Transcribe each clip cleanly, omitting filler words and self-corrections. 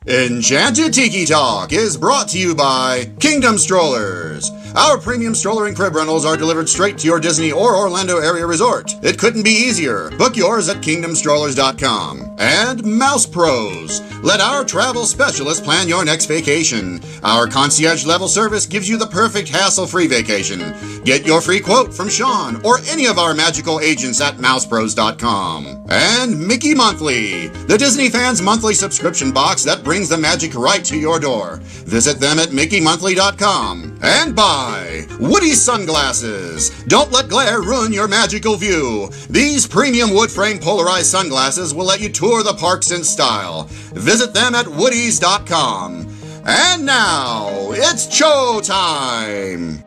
Enchanted Tiki Talk is brought to you by Kindom Strollers. Our premium stroller and crib rentals are delivered straight to your Disney or Orlando area resort. It couldn't be easier. Book yours at KingdomStrollers.com. And Mouse Pros. Let our travel specialists plan your next vacation. Our concierge level service gives you the perfect hassle-free vacation. Get your free quote from Sean or any of our magical agents at mousepros.com. And Mickey Monthly, the Disney fans' monthly subscription box that brings the magic right to your door. Visit them at mickeymonthly.com. And buy Woody Sunglasses. Don't let glare ruin your magical view. These premium wood frame polarized sunglasses will let you tour the parks in style. Visit them at woodies.com. And now, it's show time!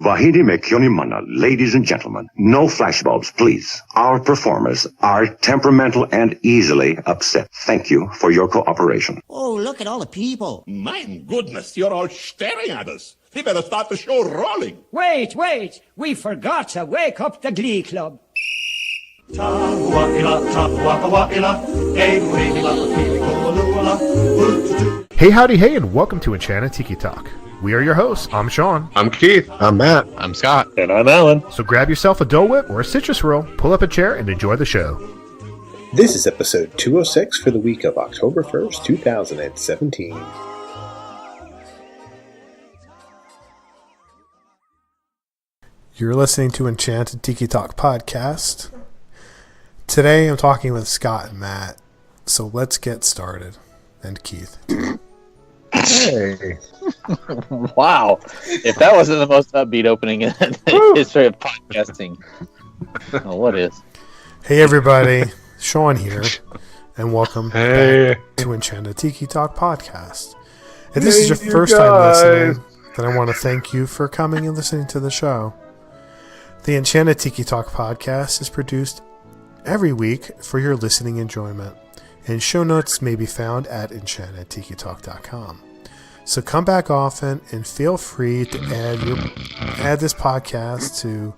Vahidi me kyonimana, ladies and gentlemen. No flashbulbs, please. Our performers are temperamental and easily upset. Thank you for your cooperation. Oh, look at all the people. My goodness, you're all staring at us. We better start the show rolling. Wait. We forgot to wake up the Glee Club. Hey, howdy, hey, and welcome to Enchanted Tiki Talk. We are your hosts. I'm Sean. I'm Keith. I'm Matt. I'm Scott. And I'm Alan. So grab yourself a Dole Whip or a citrus roll, pull up a chair, and enjoy the show. This is episode 206 for the week of October 1st, 2017. You're listening to Enchanted Tiki Talk podcast. Today I'm talking with Scott and Matt. So let's get started. And Keith. Hey. Wow. If that wasn't the most upbeat opening in the history of podcasting, what is? Hey everybody, Sean here, and welcome back to Enchanted Tiki Talk podcast. If this is your first time listening, then I want to thank you for coming and listening to the show. The Enchanted Tiki Talk podcast is produced every week for your listening enjoyment, and show notes may be found at enchantedtikitalk.com. So come back often and feel free to add this podcast to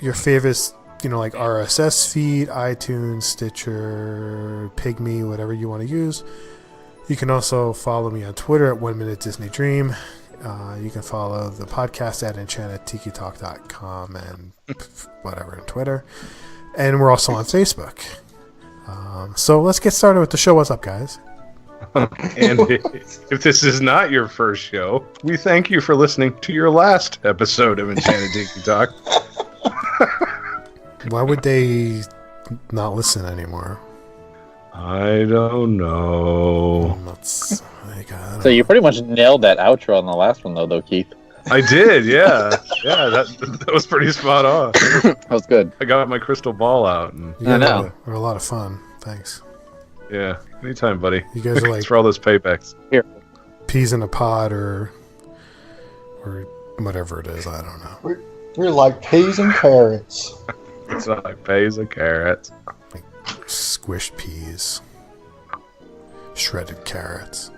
your favorites, like RSS feed, iTunes, Stitcher, Pygmy, whatever you want to use. You can also follow me on Twitter at 1 Minute Disney Dream. You can follow the podcast at enchantedtikitalk.com and whatever on Twitter. And we're also on Facebook. So let's get started with the show. What's up, guys? And if this is not your first show, we thank you for listening to your last episode of Enchanted Tiki Talk. Why would they not listen anymore? I don't know. So you pretty much nailed that outro on the last one, though, Keith. I did, yeah. Yeah, that was pretty spot on. That was good. I got my crystal ball out. And I know. They were a lot of fun. Thanks. Yeah, anytime, buddy. You guys are like thanks for all those paybacks. Here, peas in a pod or whatever it is. I don't know. We're like peas and carrots. It's like peas and carrots. Like squished peas, shredded carrots.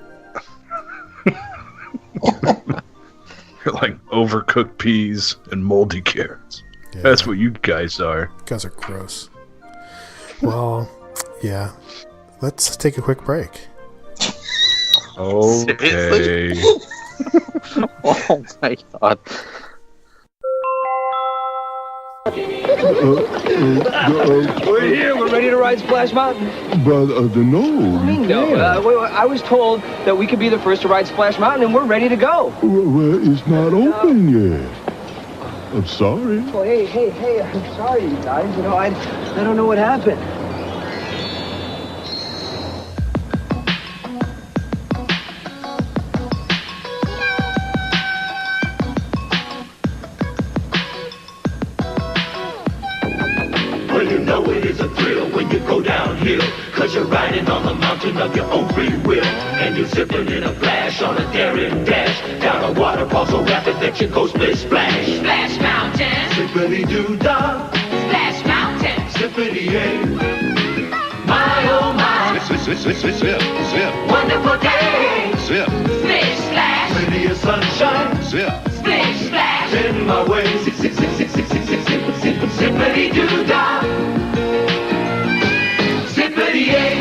You're like overcooked peas and moldy carrots. Yeah. That's what you guys are. You guys are gross. Well, yeah. Let's take a quick break. Okay. Oh my god. We're here. We're ready to ride Splash Mountain. But no. I was told that we could be the first to ride Splash Mountain, and we're ready to go. Well, it's not open yet. I'm sorry. Oh, hey, I'm sorry, you guys. I don't know what happened. Well, you know it is a thrill when you go downhill, 'cause you're riding on the mountain of your own free will. And you're zipping in a flash on a daring dash, down a waterfall so rapid that you go split splash. Splash Mountain, Zippity-doo-dah, Splash Mountain, zippity-yay. My oh my, Zip. wonderful day. Zip. Splish Splash, Plenty of sunshine, Zip. Splish Splash, in my way. Zippity-doo-dah, zippity-yay.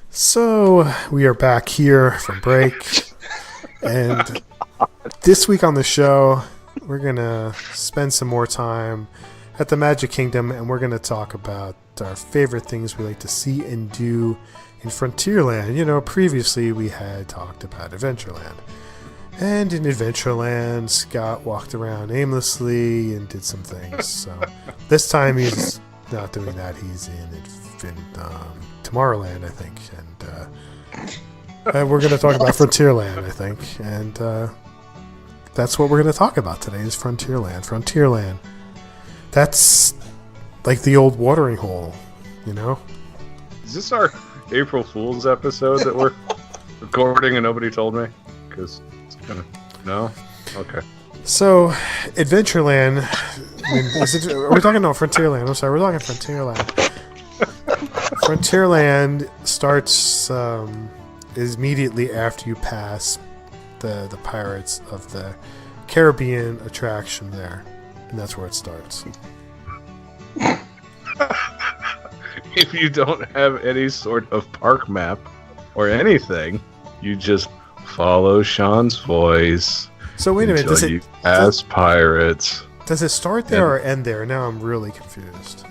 So we are back here from break, and this week on the show, we're gonna spend some more time at the Magic Kingdom, and we're gonna talk about our favorite things we like to see and do in Frontierland. You know, previously we had talked about Adventureland, and in Adventureland, Scott walked around aimlessly and did some things. So this time he's not doing that. He's in Tomorrowland, I think, and we're going to talk about Frontierland, I think, and that's what we're going to talk about today is Frontierland. Frontierland, that's like the old watering hole, you know? Is this our April Fool's episode that we're recording and nobody told me? Because it's kind of... No? Okay. So, Adventureland... I mean, are we talking about Frontierland? I'm sorry, we're talking Frontierland. Frontierland starts is immediately after you pass the Pirates of the Caribbean attraction there, and that's where it starts. If you don't have any sort of park map or anything, you just follow Sean's voice. So wait a minute, does it pass Pirates? Does it start there or end there? Now I'm really confused.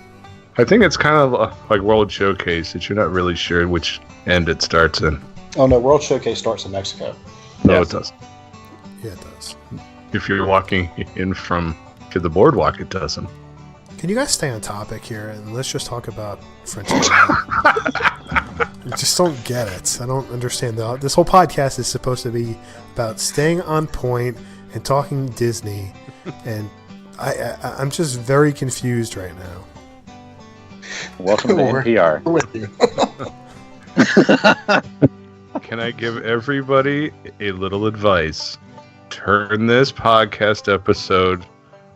I think it's kind of like World Showcase that you're not really sure which end it starts in. Oh no, World Showcase starts in Mexico. No, It doesn't. Yeah, it does. If you're walking in to the boardwalk, it doesn't. Can you guys stay on topic here and let's just talk about Frontierland? I just don't get it. I don't understand. This whole podcast is supposed to be about staying on point and talking Disney, and I'm just very confused right now. Welcome to NPR. With you. Can I give everybody a little advice? Turn this podcast episode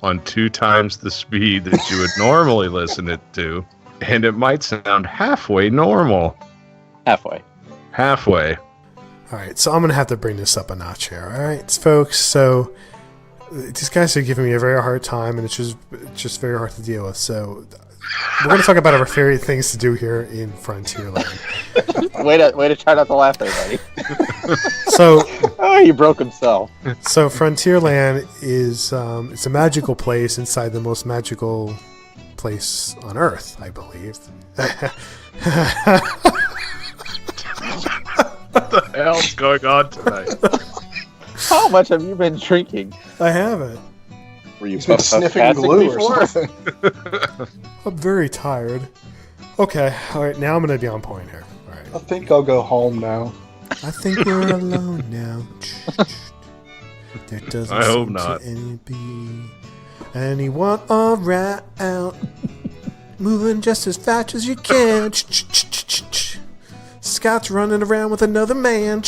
on 2 times the speed that you would normally listen it to, and it might sound halfway normal. Halfway. All right, so I'm going to have to bring this up a notch here. All right, folks, so these guys are giving me a very hard time, and it's just very hard to deal with. So we're going to talk about our favorite things to do here in Frontierland. way to try not to laugh there, buddy. So, he broke himself. So Frontierland is it's a magical place inside the most magical place on Earth, I believe. What the hell's going on tonight? How much have you been drinking? I haven't. Were you been sniffing glue before? or something? I'm very tired. Okay, all right, now I'm going to be on point here. All right. I think I'll go home now. I think we're alone now. There doesn't I hope seem not. to be anyone around. Moving just as fast as you can. Scott's running around with another man.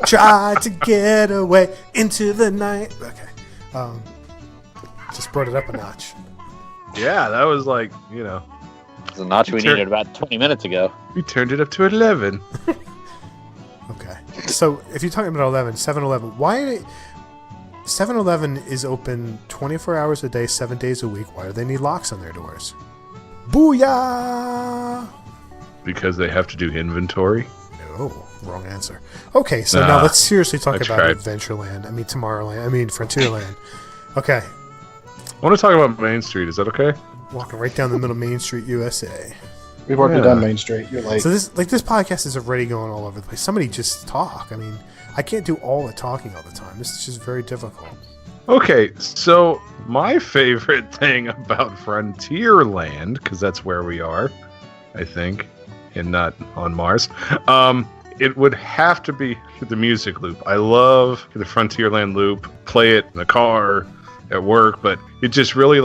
Try to get away into the night. Okay. Just brought it up a notch. Yeah, that was like, It's a notch we needed about 20 minutes ago. we turned it up to 11. Okay. So if you're talking about 7-Eleven, why 7-Eleven is open 24 hours a day, 7 days a week. Why do they need locks on their doors? Booyah! Because they have to do inventory? No, wrong answer. Okay, so now let's seriously talk about Adventureland. Frontierland. Okay. I want to talk about Main Street. Is that okay? Walking right down the middle of Main Street, USA. We've already done Main Street. You're late. So this podcast is already going all over the place. Somebody just talk. I mean, I can't do all the talking all the time. This is just very difficult. Okay, so my favorite thing about Frontierland, because that's where we are, I think, and not on Mars, it would have to be the music loop. I love the Frontierland loop. Play it in the car, at work, but it just really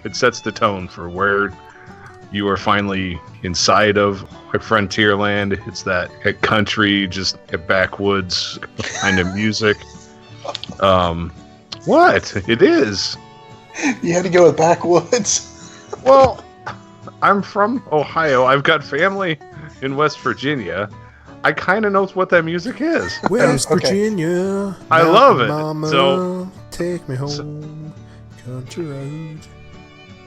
it sets the tone for where you are finally inside of Frontierland. It's that country, just backwoods kind of music. What? It is. You had to go with backwoods. Well, I'm from Ohio. I've got family in West Virginia. I kind of know what that music is. West Virginia. I love it. Mama, So take me home, country road.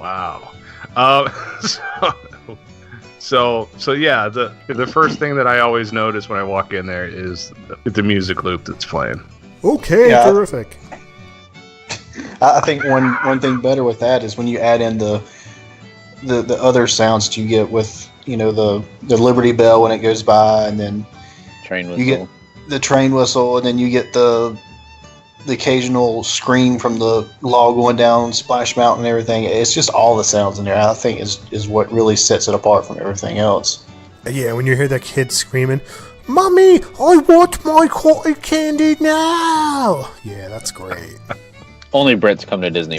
Wow. So yeah, the first thing that I always notice when I walk in there is the music loop that's playing. Okay, Yeah. terrific. I think one thing better with that is when you add in the other sounds that you get with the Liberty Bell when it goes by, and then Train whistle. you get the train whistle, and then you get the occasional scream from the log going down Splash Mountain and everything. It's just all the sounds in there, I think, is what really sets it apart from everything else. Yeah, when you hear that kid screaming, "Mommy, I want my cotton candy now!" Yeah, that's great. Only Brits come to Disney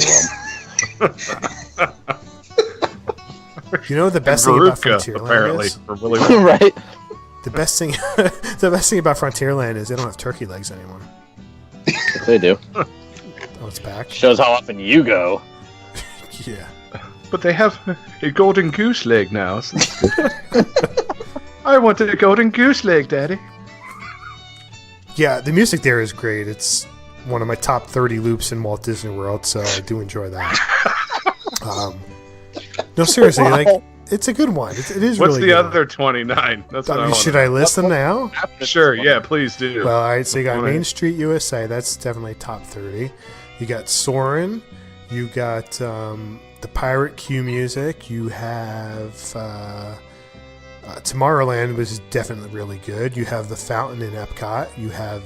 World. You know the best thing about Frontierland apparently, is? Right? The best thing about Frontierland is they don't have turkey legs anymore. Yes, they do. Oh, it's back. Shows how often you go. Yeah. But they have a golden goose leg now. So I want a golden goose leg, Daddy. Yeah, the music there is great. It's one of my top 30 loops in Walt Disney World, so I do enjoy that. No, seriously, Wow. like it's a good one. It is What's really the good. other 29? That's what I want. Should I list them now? Sure, yeah, please do. Well, all right, so you got Main Street USA. That's definitely top 30. You got Soarin'. You got the Pirate Queue music. You have Tomorrowland was definitely really good. You have the Fountain in Epcot. You have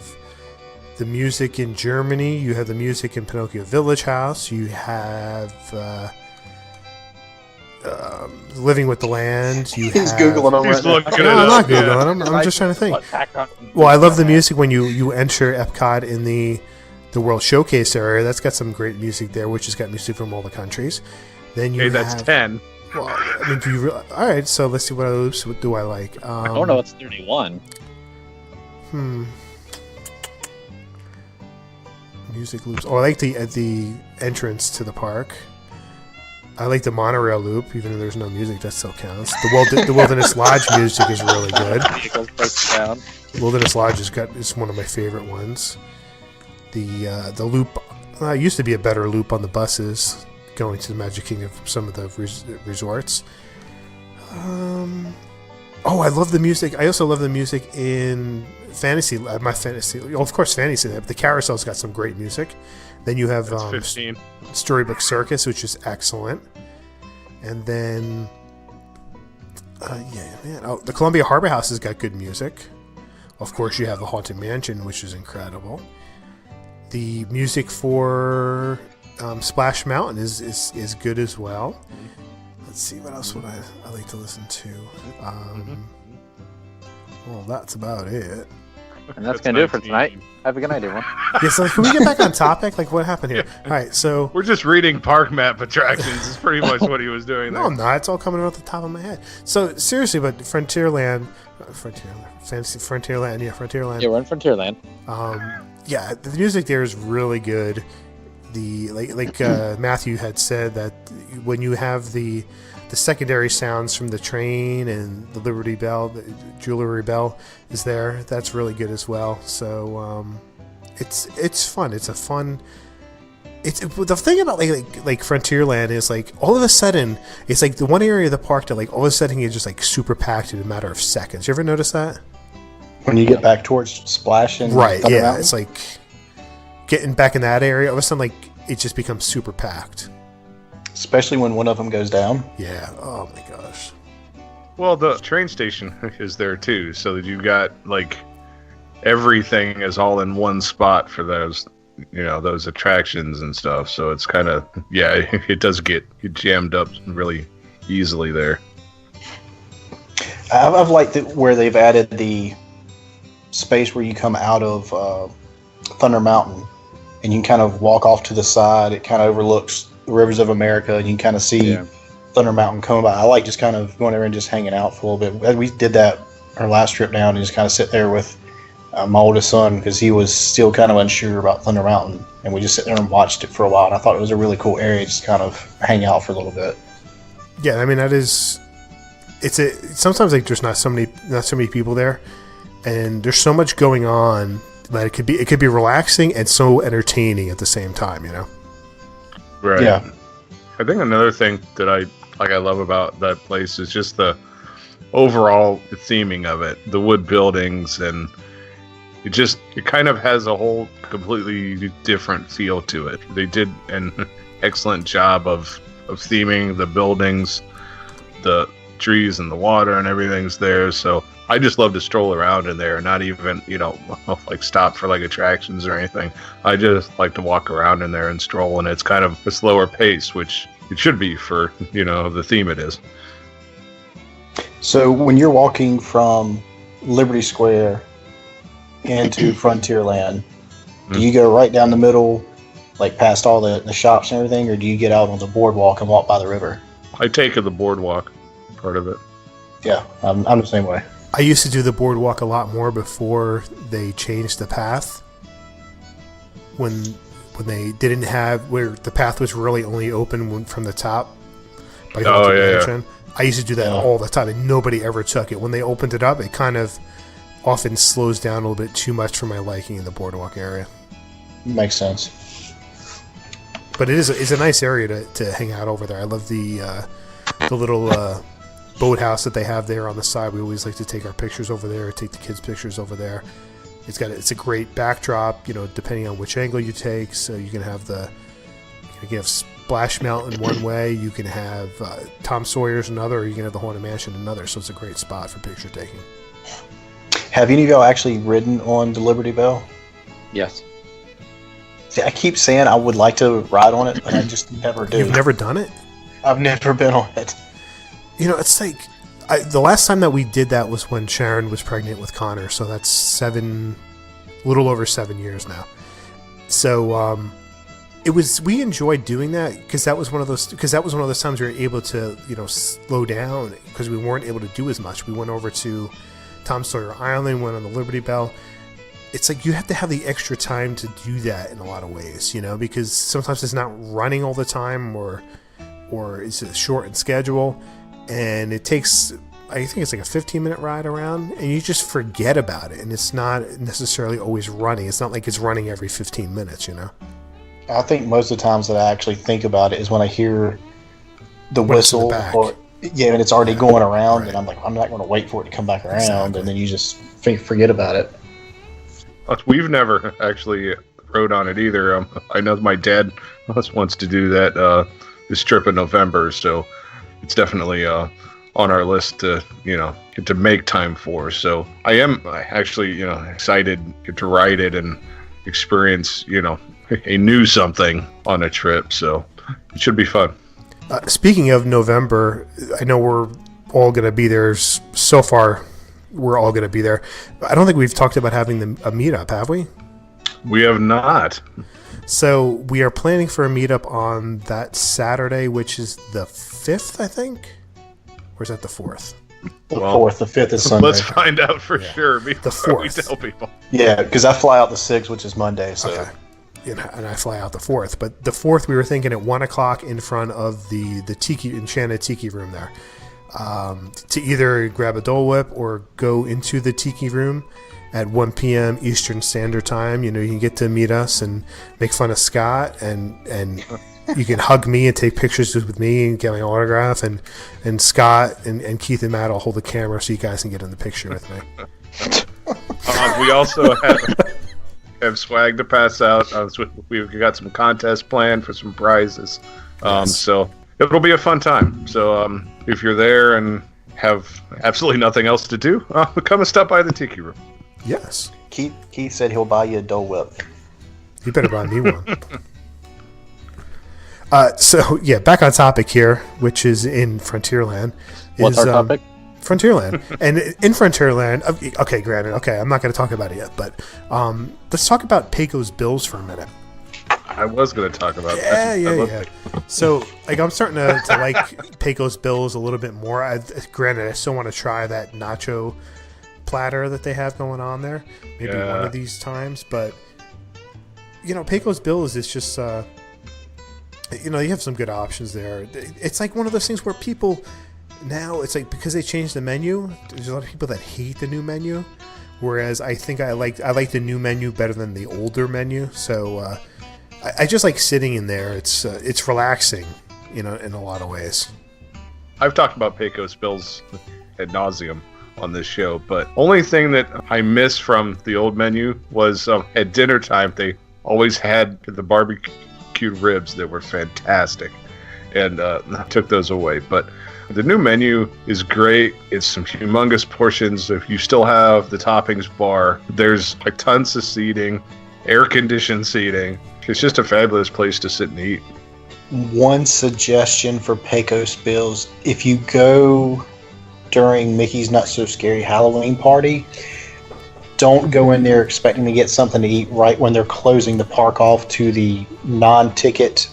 the music in Germany. You have the music in Pinocchio Village House. You have Living with the Land. He's Googling them right now. No, I'm not Googling them. I'm just trying to think. Well, I love the music when you enter Epcot in the World Showcase area. That's got some great music there, which has got music from all the countries. Then you Okay, that's 10. Well, I mean, all right, so let's see what other loops do I like. I don't know. It's 31. Music loops. Oh, I like the entrance to the park. I like the monorail loop, even though there's no music. That still counts. The Wilderness Lodge music is really good. Wilderness Lodge is one of my favorite ones. The loop it used to be a better loop on the buses going to the Magic Kingdom from some of the resorts. I love the music. I also love the music in Fantasy. Of course, Fantasyland. The Carousel's got some great music. Then you have 15. Storybook Circus, which is excellent. And then, the Columbia Harbor House has got good music. Of course, you have the Haunted Mansion, which is incredible. The music for Splash Mountain is good as well. Let's see, what else would I like to listen to? Well, that's about it. And that's going to do it for tonight. Have a good night, everyone. Yeah, so can we get back on topic? Like, what happened here? All right, so... We're just reading park map attractions is pretty much what he was doing there. No, I'm not. It's all coming off the top of my head. So, seriously, but Frontierland... Frontierland. Yeah, we're in Frontierland. Yeah, the music there is really good. Like Matthew had said, that when you have the secondary sounds from the train and the Liberty Bell, the Jewelry Bell is there, that's really good as well. So it's fun. It's a fun. The thing about like Frontierland is like all of a sudden it's like the one area of the park that like all of a sudden it's just like super packed in a matter of seconds. You ever notice that? When you get back towards Splash and right, Thunder yeah, Mountain? it's like getting back in that area. All of a sudden, like it just becomes super packed. Especially when one of them goes down. Yeah. Oh my gosh. Well, the train station is there too, so that you got like everything is all in one spot for those, those attractions and stuff. So it's kind of it does get jammed up really easily there. I've liked it where they've added the space where you come out of Thunder Mountain and you can kind of walk off to the side. It kind of overlooks the rivers of America, and you can kind of see Thunder Mountain coming by. I like just kind of going there and just hanging out for a little bit. We did that our last trip down and just kind of sit there with my oldest son because he was still kind of unsure about Thunder Mountain, and we just sit there and watched it for a while. And I thought it was a really cool area just kind of hang out for a little bit. Yeah, I mean that is. Sometimes like there's not so many people there, and there's so much going on that it could be relaxing and so entertaining at the same time. Right. Yeah. I think another thing that I love about that place is just the overall theming of it, the wood buildings, and it kind of has a whole completely different feel to it. They did an excellent job of theming the buildings, the trees and the water and everything's there. So I just love to stroll around in there, not even, like stop for like attractions or anything. I just like to walk around in there and stroll, and it's kind of a slower pace, which it should be for, the theme it is. So when you're walking from Liberty Square into Frontierland, do you go right down the middle, like past all the shops and everything, or do you get out on the boardwalk and walk by the river? I take the boardwalk part of it. Yeah, I'm the same way. I used to do the boardwalk a lot more before they changed the path. When they didn't have, where the path was really only open from the top. By Yeah. I used to do that all the time, and nobody ever took it. When they opened it up, it kind of often slows down a little bit too much for my liking in the boardwalk area. Makes sense. But it's a nice area to hang out over there. I love the little boathouse that they have there on the side. We always like to take our pictures over there, take the kids' pictures over there. It's a great backdrop, depending on which angle you take. So you can have Splash Mountain one way, you can have Tom Sawyer's another, or you can have the Haunted Mansion another. So it's a great spot for picture taking. Have any of y'all actually ridden on the Liberty Bell? Yes. See, I keep saying I would like to ride on it, but I just never do. You've never done it? I've never been on it. It's like the last time that we did that was when Sharon was pregnant with Connor, so that's a little over 7 years now. So we enjoyed doing that because that was one of those times we were able to slow down because we weren't able to do as much. We went over to Tom Sawyer Island, went on the Liberty Bell. It's like you have to have the extra time to do that in a lot of ways, because sometimes it's not running all the time or it's a shortened schedule. And it takes, I think it's like a 15-minute ride around, and you just forget about it. And it's not necessarily always running. It's not like it's running every 15 minutes, I think most of the times that I actually think about it is when I hear the whistle, and it's already going around, right. And I'm like, I'm not going to wait for it to come back around, exactly. And then you just forget about it. We've never actually rode on it either. I know my dad wants to do that this trip in November, so it's definitely on our list to get to make time for. So I am actually excited to ride it and experience a new something on a trip. So it should be fun. Speaking of November, I know we're all going to be there. So far, we're all going to be there. I don't think we've talked about having a meetup, have we? We have not. So we are planning for a meetup on that Saturday, which is the 5th, I think? Or is that the 4th? The 4th. The 5th is Sunday. Let's find out for sure before the 4th. We tell people. Yeah, because I fly out the 6th, which is Monday. So. Okay. And I fly out the 4th. But the 4th, we were thinking at 1 o'clock in front of the Enchanted Tiki room there. To either grab a Dole Whip or go into the Tiki room at 1 p.m. Eastern Standard Time. You can get to meet us and make fun of Scott, and you can hug me and take pictures with me and get my autograph, and Scott and Keith and Matt will hold the camera so you guys can get in the picture with me. We also have swag to pass out. We've got some contests planned for some prizes. Yes. So it'll be a fun time. So if you're there and have absolutely nothing else to do, come and stop by the Tiki room. Yes. Keith said he'll buy you a Dole Whip. You better buy me one. Back on topic here, which is in Frontierland. What's our topic? Frontierland. And in Frontierland, okay, granted, I'm not going to talk about it yet, but let's talk about Pecos Bills for a minute. I was going to talk about that. Yeah. So, I'm starting to like Pecos Bills a little bit more. Granted, I still want to try that nacho platter that they have going on there. Maybe one of these times, but Pecos Bills is just you have some good options there. It's like one of those things where people now, it's like because they changed the menu, there's a lot of people that hate the new menu, whereas I think I like the new menu better than the older menu. So I just like sitting in there. It's relaxing. in a lot of ways. I've talked about Pecos Bills ad nauseum on this show, but only thing that I miss from the old menu was at dinner time they always had the barbecued ribs that were fantastic, and I took those away. But the new menu is great. It's some humongous portions. If you still have the toppings bar, there's like tons of seating, air-conditioned seating. It's just a fabulous place to sit and eat. One suggestion for Pecos Bills: if you go during Mickey's Not So Scary Halloween party, don't go in there expecting to get something to eat right when they're closing the park off to the non-ticket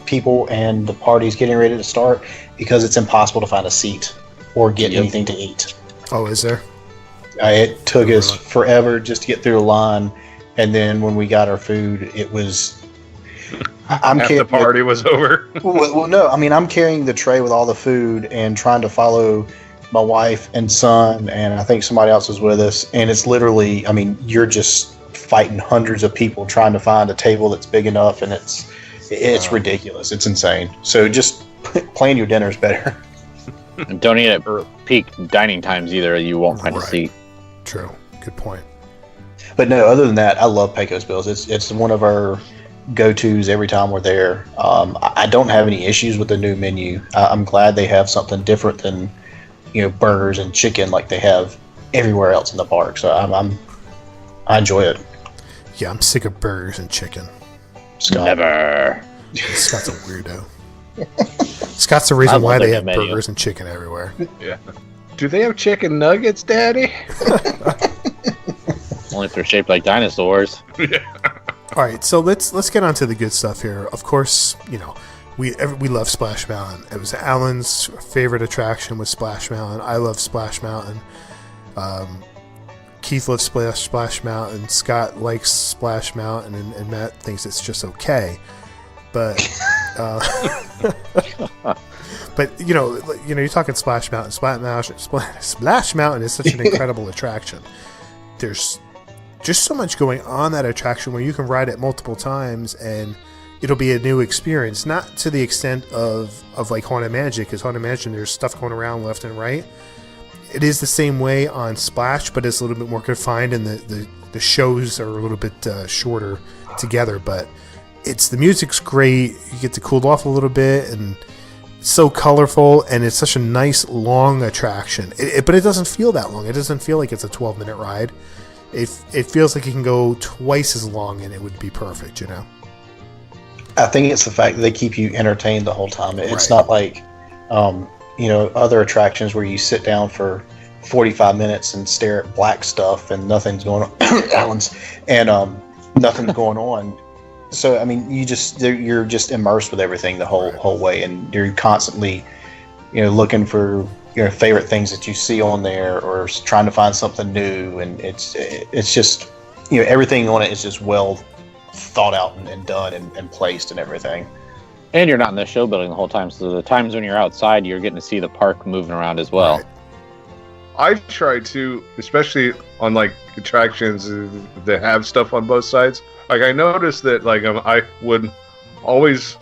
people and the party's getting ready to start, because it's impossible to find a seat or get anything to eat. Oh, is there? It took us forever just to get through the line, and then when we got our food, it was... Half the party was over. well, no, I mean, I'm carrying the tray with all the food and trying to follow my wife and son, and I think somebody else was with us, and it's literally, I mean, you're just fighting hundreds of people trying to find a table that's big enough, and it's ridiculous. It's insane. So just plan your dinners better. And don't eat at peak dining times either. You won't find a seat. True. Good point. But no, other than that, I love Pecos Bills. It's one of our go-tos every time we're there. I don't have any issues with the new menu. I'm glad they have something different than, burgers and chicken like they have everywhere else in the park. So I enjoy it. Yeah, I'm sick of burgers and chicken. Scott. Never. Scott's a weirdo. Scott's the reason why they have burgers and chicken everywhere. Yeah. Do they have chicken nuggets, Daddy? Only if they're shaped like dinosaurs. All right, so let's get on to the good stuff here. Of course, we love Splash Mountain. It was Alan's favorite attraction was Splash Mountain. I love Splash Mountain. Keith loves Splash Mountain. Scott likes Splash Mountain, and Matt thinks it's just okay. But but you're talking Splash Mountain. Splash Mountain is such an incredible attraction. There's just so much going on that attraction where you can ride it multiple times and it'll be a new experience. Not to the extent of like Haunted Mansion, because Haunted Mansion there's stuff going around left and right. It is the same way on Splash, but it's a little bit more confined, and the shows are a little bit shorter together. But the music's great. You get to cool off a little bit, and it's so colorful, and it's such a nice long attraction. But it doesn't feel that long. It doesn't feel like it's a 12-minute ride. It feels like it can go twice as long, and it would be perfect. I think it's the fact that they keep you entertained the whole time. It's not like other attractions where you sit down for 45 minutes and stare at black stuff and nothing's going on. Alan's and nothing's going on. So I mean, you're just immersed with everything the whole way, and you're constantly looking for your favorite things that you see on there, or trying to find something new, and it's just everything on it is just well thought out and done and placed and everything. And you're not in the show building the whole time, so the times when you're outside, you're getting to see the park moving around as well. Right. I try to, especially on like attractions that have stuff on both sides. Like I noticed that I would always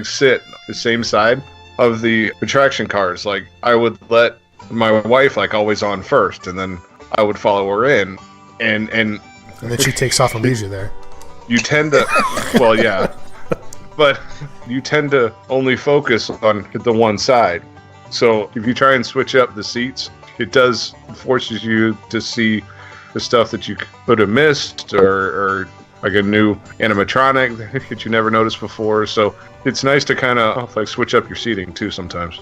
sit the same side of the attraction cars. Like I would let my wife always on first, and then I would follow her in, and then she takes off and leaves you there. You tend to, well, yeah. But you tend to only focus on the one side. So if you try and switch up the seats, it forces you to see the stuff that you could have missed, or like a new animatronic that you never noticed before. So it's nice to kind of switch up your seating too sometimes.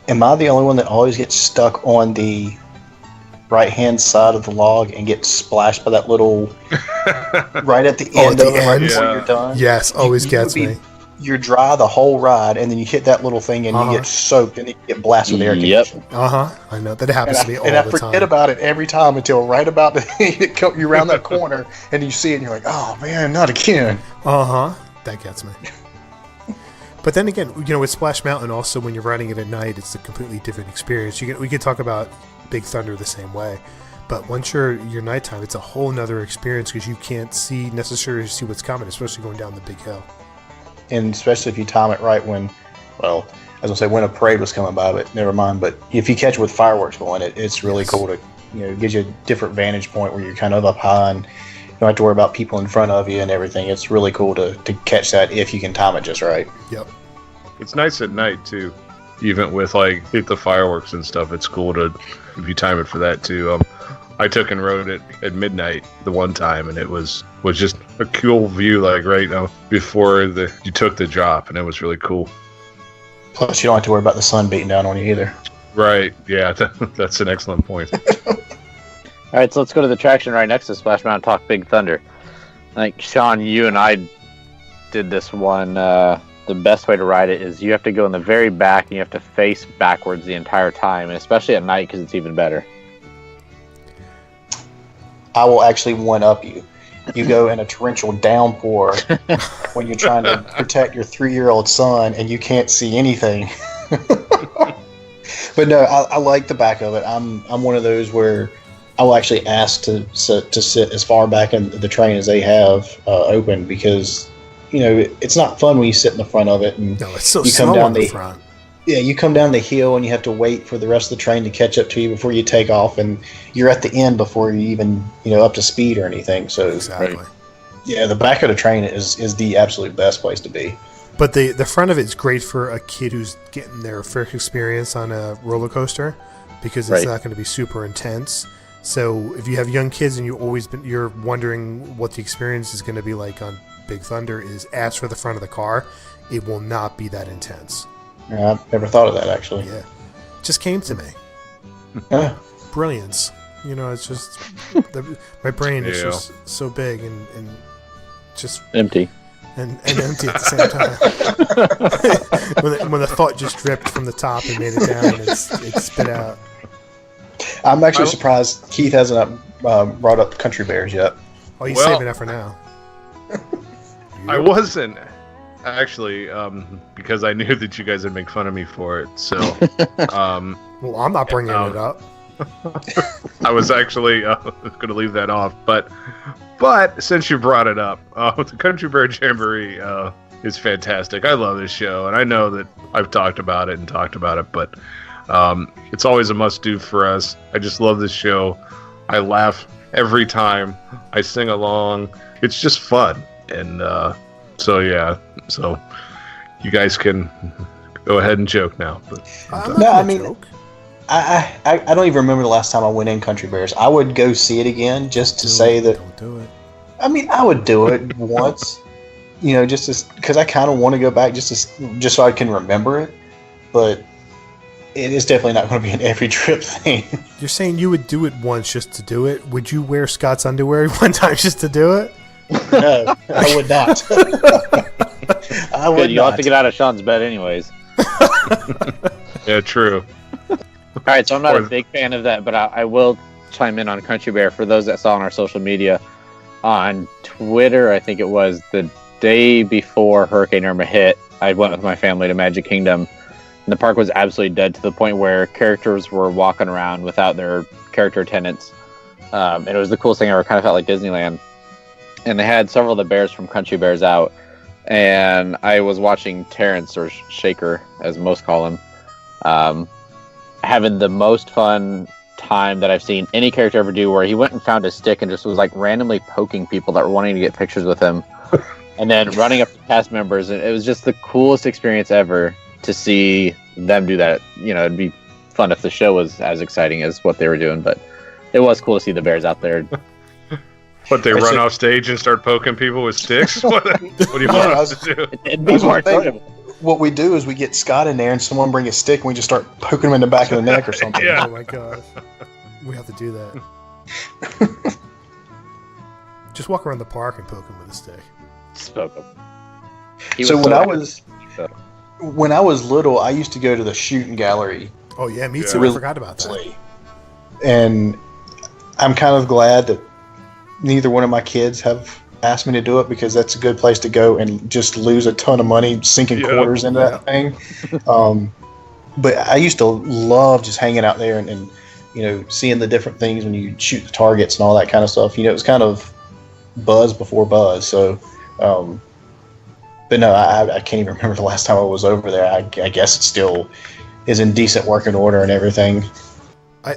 Am I the only one that always gets stuck on the right-hand side of the log and gets splashed by that little right at the end of it, right before you're done? Yes, always gets me. You're dry the whole ride, and then you hit that little thing, and you get soaked, and you get blasted with air conditioning. I know that happens to me all the time. And I forget about it every time until right about you're around that corner, and you see it, and you're like, "Oh man, not again!" That gets me. But then again, with Splash Mountain, also when you're riding it at night, it's a completely different experience. We could talk about Big Thunder the same way, but once you're nighttime, it's a whole nother experience because you can't necessarily see what's coming, especially going down the big hill. And especially if you time it right when well, as I say, when a parade was coming by, but never mind. But if you catch it with fireworks going, it's really cool to, gives you a different vantage point where you're kind of up high and you don't have to worry about people in front of you and everything. It's really cool to catch that if you can time it just right. Yep. It's nice at night too, even with hit the fireworks and stuff. It's cool to if you time it for that too. I took and rode it at midnight the one time, and it was just a cool view, right now before you took the drop, and it was really cool. Plus, you don't have to worry about the sun beating down on you either. Right, yeah, that's an excellent point. All right, so let's go to the attraction right next to Splash Mountain Talk Big Thunder. Sean, you and I did this one. The best way to ride it is you have to go in the very back, and you have to face backwards the entire time, and especially at night because it's even better. I will actually one-up you. You go in a torrential downpour when you're trying to protect your 3-year-old son and you can't see anything. But no, I like the back of it. I'm one of those where I will actually ask to sit as far back in the train as they have open because, it's not fun when you sit in the front of it and no, it's so you come slow down on the front. Yeah, you come down the hill and you have to wait for the rest of the train to catch up to you before you take off, and you're at the end before you even up to speed or anything. So exactly. Yeah, the back of the train is the absolute best place to be. But the front of it is great for a kid who's getting their first experience on a roller coaster because it's not going to be super intense. So if you have young kids and you're wondering what the experience is going to be like on Big Thunder, is ask for the front of the car. It will not be that intense. Yeah, I've never thought of that, actually. Yeah. Just came to me. Yeah. Brilliance. It's just... my brain is just so big and just... Empty. And empty at the same time. when the thought just dripped from the top and made it down and it spit out. I'm actually surprised Keith hasn't brought up Country Bears yet. Oh, he's saving that for now. I wasn't... Actually, because I knew that you guys would make fun of me for it, so... well, I'm not bringing it up. I was actually going to leave that off, but since you brought it up, the Country Bird Jamboree is fantastic. I love this show, and I know that I've talked about it, but it's always a must-do for us. I just love this show. I laugh every time. I sing along. It's just fun, and... So you guys can go ahead and joke now. But joke. I don't even remember the last time I went in Country Bears. I would go see it again just to say that. Don't do it. I mean, I would do it once, just because I kind of want to go back just so I can remember it. But it is definitely not going to be an every trip thing. You're saying you would do it once just to do it? Would you wear Scott's underwear one time just to do it? No, I would not. I would Good, you'll not. have to get out of Sean's bed anyways. Yeah, true. All right, so I'm not a big fan of that, but I will chime in on Country Bear. For those that saw on our social media, on Twitter, I think it was the day before Hurricane Irma hit, I went with my family to Magic Kingdom, and the park was absolutely dead to the point where characters were walking around without their character attendants. And it was the coolest thing ever. Kind of felt like Disneyland. And they had several of the bears from Country Bears out, and I was watching Terrence, or Shaker, as most call him, having the most fun time that I've seen any character ever do, where he went and found a stick and just was randomly poking people that were wanting to get pictures with him, and then running up to cast members, and it was just the coolest experience ever to see them do that. It'd be fun if the show was as exciting as what they were doing, but it was cool to see the bears out there. But they run off stage and start poking people with sticks? What do you want us to do? It'd be more enjoyable. What we do is we get Scott in there and someone bring a stick and we just start poking him in the back of the neck or something. Yeah. Oh my god. We have to do that. Just walk around the park and poke him with a stick. Just poke him. So when I was little, I used to go to the shooting gallery. Oh yeah, me too. I forgot about that. And I'm kind of glad that neither one of my kids have asked me to do it, because that's a good place to go and just lose a ton of money sinking quarters into that thing. But I used to love just hanging out there and seeing the different things when you shoot the targets and all that kind of stuff. It was kind of buzz before buzz. So But no, I can't even remember the last time I was over there. I guess it still is in decent working order and everything.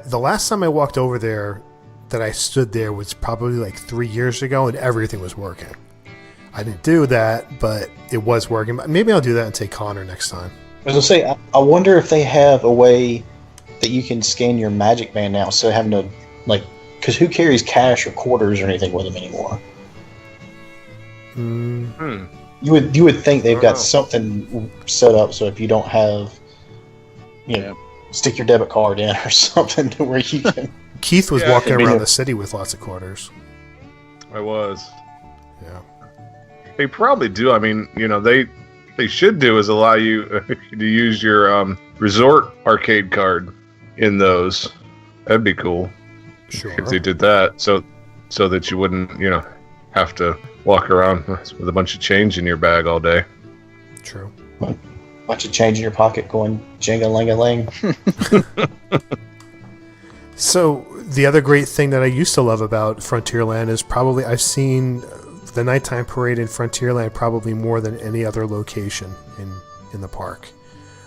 The last time I walked over there that I stood there was probably like 3 years ago, and everything was working. I didn't do that, but it was working. Maybe I'll do that and take Connor next time. I was going to say, I wonder if they have a way that you can scan your Magic Band now instead of having to, like, because who carries cash or quarters or anything with them anymore? You would think they've got something set up so if you don't have, stick your debit card in or something to where you can. Keith was walking around the city with lots of quarters. I was. Yeah. They probably do. I mean, they should do is allow you to use your resort arcade card in those. That'd be cool. Sure. If they did that, so that you wouldn't, have to walk around with a bunch of change in your bag all day. True. Bunch of change in your pocket going jing-a-ling-a-ling. So the other great thing that I used to love about Frontierland is probably I've seen the nighttime parade in Frontierland probably more than any other location in the park.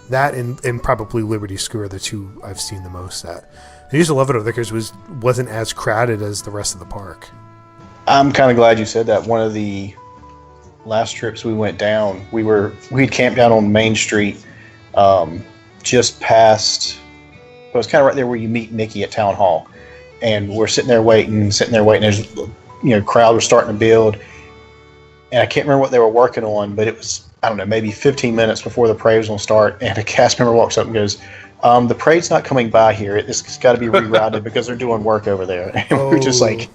That and probably Liberty Square, the two I've seen the most at. I used to love it over there because it wasn't as crowded as the rest of the park. I'm kind of glad you said that. One of the last trips we went down, we'd camped down on Main Street, just past. It was kind of right there where you meet Mickey at Town Hall, and we're sitting there waiting. There's, crowd was starting to build, and I can't remember what they were working on, but it was, I don't know, maybe 15 minutes before the parade was going to start, and a cast member walks up and goes, the parade's not coming by here. It's got to be rerouted because they're doing work over there. And we're just like,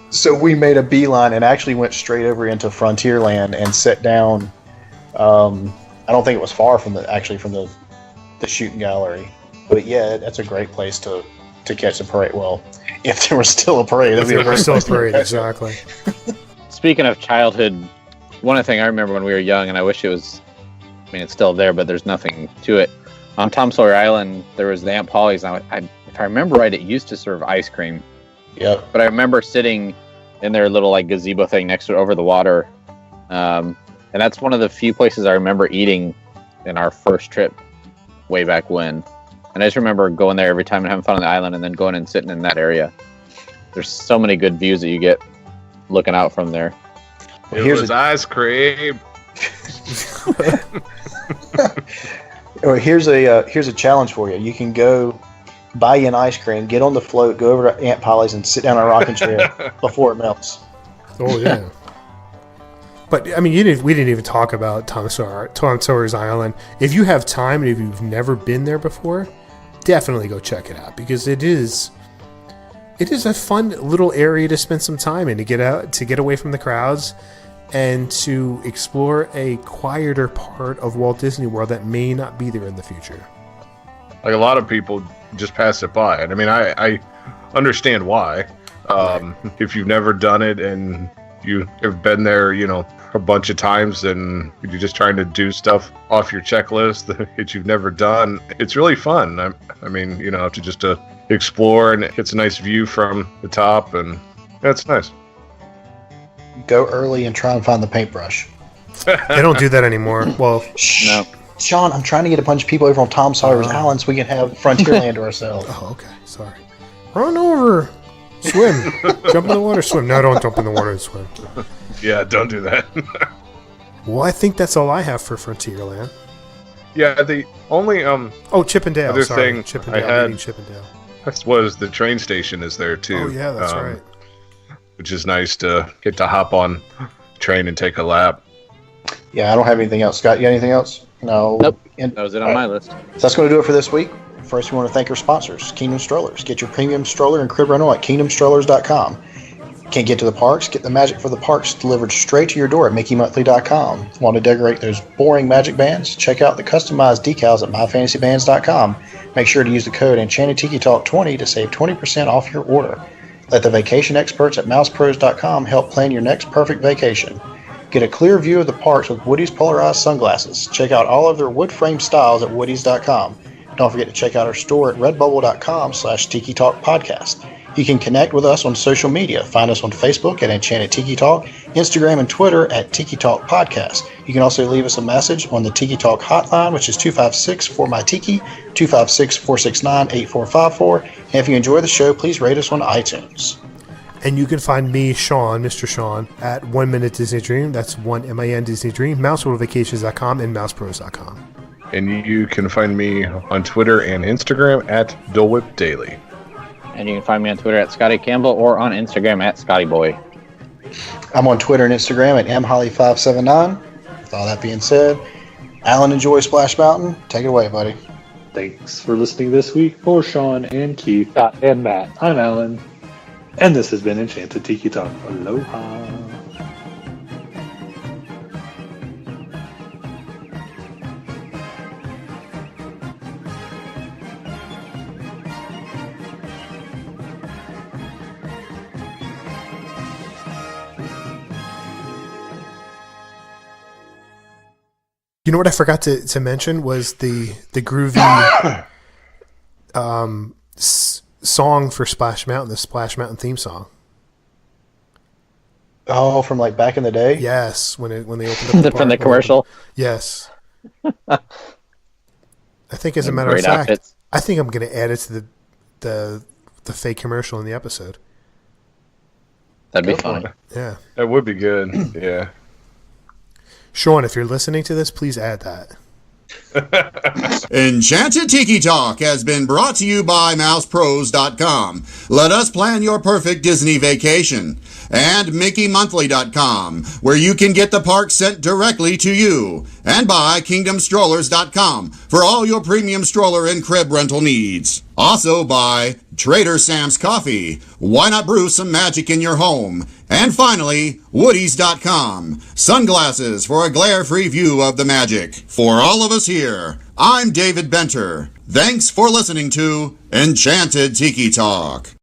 so we made a beeline and actually went straight over into Frontierland and sat down. I don't think it was far from the shooting gallery, but yeah, that's a great place to catch the parade. Well, if there was still a parade, that'd be a great place to catch it. Exactly. Speaking of childhood, one thing I remember when we were young, and I wish it was, it's still there, but there's nothing to it. On Tom Sawyer Island, there was the Aunt Polly's. And if I remember right, it used to serve ice cream. Yep. But I remember sitting in their little gazebo thing next to it over the water. And that's one of the few places I remember eating in our first trip way back when. And I just remember going there every time and having fun on the island and then going and sitting in that area. There's so many good views that you get looking out from there. Well, here's ice cream. Here's a challenge for you. You can go buy you an ice cream, get on the float, go over to Aunt Polly's, and sit down on a rocking chair before it melts. Oh yeah. But we didn't even talk about Tom Sawyer's Island. If you have time and if you've never been there before, definitely go check it out because it is a fun little area to spend some time in, to get away from the crowds and to explore a quieter part of Walt Disney World that may not be there in the future. Like a lot of people just pass it by. And I understand why. If you've never done it and you have been there, a bunch of times and you're just trying to do stuff off your checklist that you've never done, it's really fun. To explore, and it's a nice view from the top, and that's nice. Go early and try and find the paintbrush. They don't do that anymore. Well, no. Sean, I'm trying to get a bunch of people over on Tom Sawyer's Island so we can have Frontierland to ourselves. Oh, okay. Sorry. Run over. Swim. Jump in the water, swim. No, don't jump in the water and swim. Yeah, don't do that. Well, I think that's all I have for Frontierland. Yeah, the only Chippendale. Other Sorry. thing Chippendale. I had Chippendale. Was the train station is there too. Oh yeah, that's right. Which is nice to get to hop on the train and take a lap. Yeah, I don't have anything else. Scott, you got anything else? No. Nope. That was it on my list. So that's going to do it for this week. First, we want to thank our sponsors, Kindom Strollers. Get your premium stroller and crib rental at KindomStrollers.com. Can't get to the parks? Get the magic for the parks delivered straight to your door at MickeyMonthly.com. Want to decorate those boring magic bands? Check out the customized decals at MyFantasyBands.com. Make sure to use the code Enchanted Tiki Talk 20 to save 20% off your order. Let the vacation experts at MousePros.com help plan your next perfect vacation. Get a clear view of the parks with Woody's polarized sunglasses. Check out all of their wood frame styles at Woodys.com. Don't forget to check out our store at redbubble.com/Tiki Talk Podcast. You can connect with us on social media. Find us on Facebook at Enchanted Tiki Talk, Instagram and Twitter at Tiki Talk Podcast. You can also leave us a message on the Tiki Talk hotline, which is 256-4MY-TIKI, 256-469-8454. And if you enjoy the show, please rate us on iTunes. And you can find me, Sean, Mr. Sean, at 1 Minute Disney Dream. That's 1MIN Disney Dream, mouseworldvacations.com, and mousepros.com. And you can find me on Twitter and Instagram at DoleWhipDaily. And you can find me on Twitter at Scotty Campbell or on Instagram at ScottyBoy. I'm on Twitter and Instagram at mholly579. With all that being said, Alan enjoys Splash Mountain. Take it away, buddy. Thanks for listening this week. For Sean and Keith and Matt, I'm Alan. And this has been Enchanted Tiki Talk. Aloha. You know what I forgot to mention was the groovy song for Splash Mountain, the Splash Mountain theme song. Oh, from like back in the day? Yes, when they opened up from the commercial. Yes. I think, as a matter of fact, outfits. I think I'm going to add it to the fake commercial in the episode. That'd be funny. Yeah, that would be good. Yeah. Sean, if you're listening to this, please add that. Enchanted Tiki Talk has been brought to you by mousepros.com. Let us plan your perfect Disney vacation. And mickeymonthly.com, where you can get the park sent directly to you. And by kingdomstrollers.com for all your premium stroller and crib rental needs. Also by Trader Sam's Coffee. Why not brew some magic in your home? And finally, woodies.com. Sunglasses for a glare-free view of the magic. For all of us here, I'm David Benter. Thanks for listening to Enchanted Tiki Talk.